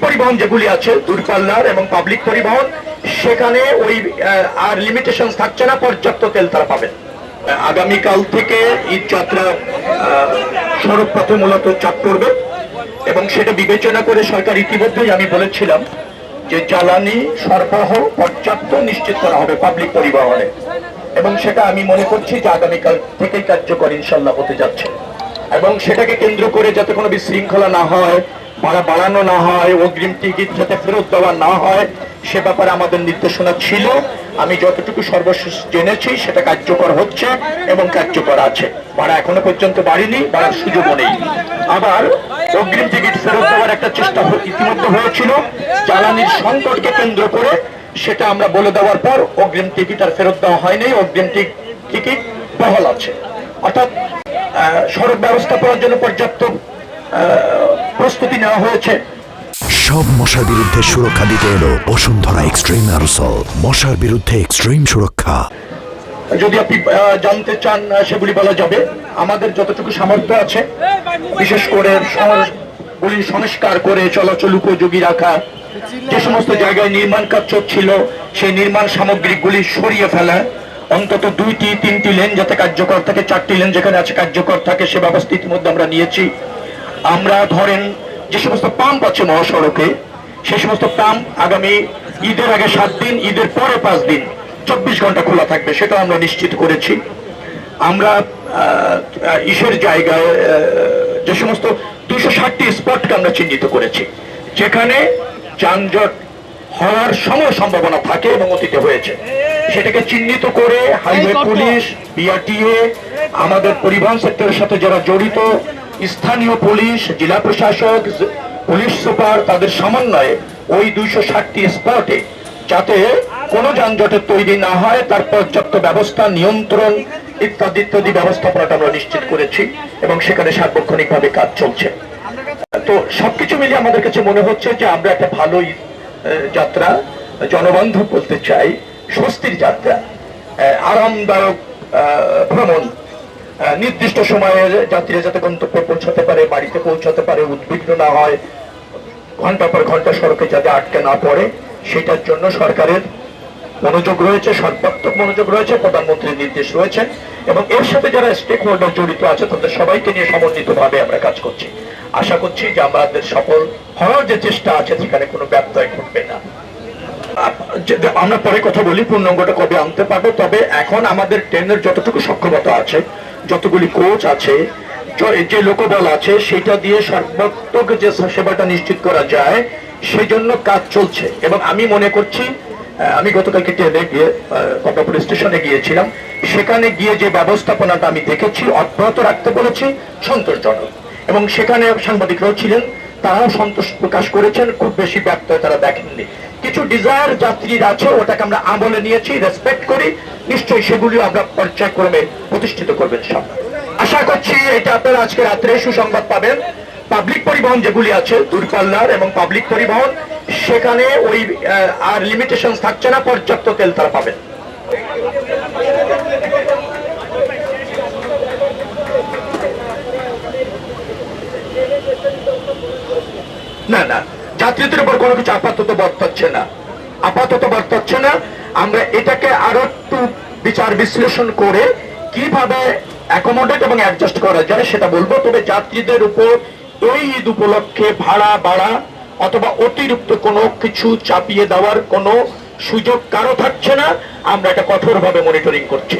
পরিবহন যেগুলি আছে দূরপাল্লার এবং পাবলিক পরিবহন, সেখানে ওই আর লিমিটেশন থাকছে না, পর্যাপ্ত তেল তারা পাবেন। আগামীকাল থেকে ঈদ যাত্রা সড়ক পথে মূলত চাপ করবে এবং সেটা বিবেচনা করে সরকার ইতিমধ্যেই আমি বলেছিলাম যে জ্বালানি সরবরাহ পর্যাপ্ত নিশ্চিত করা হবে পাবলিক পরিবহনে, এবং সেটা আমি মনে করছি যে আগামীকাল থেকেই কার্যকর ইনশাল্লাহ হতে যাচ্ছে। এবং সেটাকে কেন্দ্র করে যাতে কোনো বিশৃঙ্খলা না হয়, ভাড়া বাড়ানো না হয়, অগ্রিম টিকিট যাতে ফেরত দেওয়া না হয়, সে ব্যাপারে আমাদের নির্দেশনা ছিল। আমি যতটুকু সর্বশেষ জেনেছি সেটা কার্যকর হচ্ছে এবং কার্যকর আছে। ভাড়া এখনো পর্যন্ত বাড়েনি, বাড়ার সুযোগও নেই। আবার অগ্রিম টিকিট ফেরত দেওয়ার একটা চেষ্টা ইতিমধ্যে হয়েছিল, জ্বালানির সংকটকে কেন্দ্র করে সেটা আমরা বলে দেওয়ার পর অগ্রিম টিকিট আর ফেরত দেওয়া হয়নি, অগ্রিম টিকিট বহাল আছে। অর্থাৎ সড়ক ব্যবস্থাপনার জন্য পর্যাপ্ত প্রস্তুতি নেওয়া হয়েছে। সব মশার বিরুদ্ধে সুরক্ষা দিতে এলো বসুন্ধরা এক্সট্রিম অ্যারোসল, মশার বিরুদ্ধে এক্সট্রিম সুরক্ষা। যদি আপনি জানতে চান সেগুলি বলা যাবে। আমাদের যতটুকু সামর্থ্য আছে, বিশেষ করে গুলি সংস্কার করে চলাচল উপযোগী রাখা, যে সমস্ত জায়গায় নির্মাণ কাজ চলছিল সেই নির্মাণ সামগ্রীগুলি সরিয়ে ফেলা, অন্তত 2-3টি লেন যাতে কার্যকর থাকে, 4টি লেন যেখানে আছে কার্যকর থাকে, সে ব্যবস্থা ইতিমধ্যে আমরা নিয়েছি। আমরা ধরেন যে সমস্ত পাম্প আছে মহাসড়কে, সেই সমস্ত পাম্প আগামী ঈদের আগে 7 দিন, ঈদের পরে 5 দিন 24 ঘন্টা খোলা থাকবে, সেটা আমরা নিশ্চিত করেছি। আমরা ইসের জায়গায় যে সমস্ত 260টি স্পটকে আমরা চিহ্নিত করেছি যেখানে যানজট হওয়ার সম্ভাবনা থাকে এবং অতীতে হয়েছে, সেটাকে চিহ্নিত করে হাইওয়ে পুলিশ, বিআরটিএ, আমাদের পরিবহন সেক্টরের সাথে যারা জড়িত স্থানীয় পুলিশ, জেলা প্রশাসক, পুলিশ সুপার, তাদের সমন্বয়ে ওই 260টি স্পটে যাতে কোনো যানজটের তৈরি না হয় তার পর্যাপ্ত ব্যবস্থা, নিয়ন্ত্রণ ইত্যাদি ইত্যাদি ব্যবস্থাপনাটা আমরা নিশ্চিত করেছি এবং সেখানে সার্বক্ষণিকভাবে কাজ চলছে। তো সবকিছু মিলিয়ে আমাদের কাছে মনে হচ্ছে যে আমরা একটা ভালো যাত্রা, জনবান্ধব বলতে চাই, স্বস্তির যাত্রা, আরামদায়ক ভ্রমণ, নির্দিষ্ট সময়ে যাত্রীরা যাতে গন্তব্যে পৌঁছাতে পারে, বাড়িতে পৌঁছাতে পারে, উদ্বিগ্ন না হয়, ঘন্টা পর ঘন্টা সড়কে যাতে আটকে না পড়ে, সেটার জন্য সরকারের মনোযোগ রয়েছে, সর্বাত্মক মনোযোগ রয়েছে, প্রধানমন্ত্রীর নির্দেশ রয়েছে এবং এর সাথে যারা স্টেক হোল্ডার জড়িত আছে তাদের সবাইকে নিয়ে সমন্বিতভাবে আমরা কাজ করছি। আশা করছি যে আমাদের সফল হওয়ার যে চেষ্টা আছে সেখানে কোনো ব্যত্যয় ঘটবে না। আমরা পরে কথা বলি পূর্ণাঙ্গটা কবে আনতে পারবো, তবে এখন আমাদের ট্রেনের যতটুকু সক্ষমতা আছে, যতগুলি কোচ আছে, যে লোকবল আছে, সেটা দিয়ে সর্বাত্মক যে সেবাটা নিশ্চিত করা যায় সেই জন্য কাজ চলছে। এবং আমি মনে করছি, আমি গতকালকে ট্রেনে গিয়ে কমলাপুর স্টেশনে গিয়েছিলাম, সেখানে গিয়ে যে ব্যবস্থাপনাটা আমি দেখেছি অব্যাহত রাখতে বলেছি, সন্তোষজনক। এবং সেখানে সাংবাদিকরাও ছিলেন, তারাও সন্তোষ প্রকাশ করেছেন, খুব বেশি ব্যত্যয় তারা দেখেননি। কিছু ডিজায়ার যাত্রীর আছে, ওটাকে আমরা আমলে নিয়েছি, রেসপেক্ট করি, নিশ্চয়ই সেগুলিও আমরা পর্যায়ক্রমে প্রতিষ্ঠিত করবেন সামনে। আশা করছি এটা আপনারা আজকে রাত্রে সুসংবাদ পাবেন। পাবলিক পরিবহন যেগুলি আছে দূরপাল্লার এবং পাবলিক পরিবহন, সেখানে ওই আর লিমিটেশন থাকছে না, পর্যাপ্ত তেল তারা পাবেন। না না, যাত্রীদের উপর কোনো কিছু আপাতত বর্তাচ্ছে না। আমরা এটাকে আরো একটু বিচার বিশ্লেষণ করে কিভাবে অ্যাকোমোডেট এবং অ্যাডজাস্ট করা যায় সেটা বলবো। তবে যাত্রীদের উপর এই ঈদ উপলক্ষে ভাড়া বাড়া অথবা অতিরিক্ত কোনো কিছু চাপিয়ে দেওয়ার কোনো সুযোগ কারো থাকছে না। আমরা এটা কঠোরভাবে মনিটরিং করছি।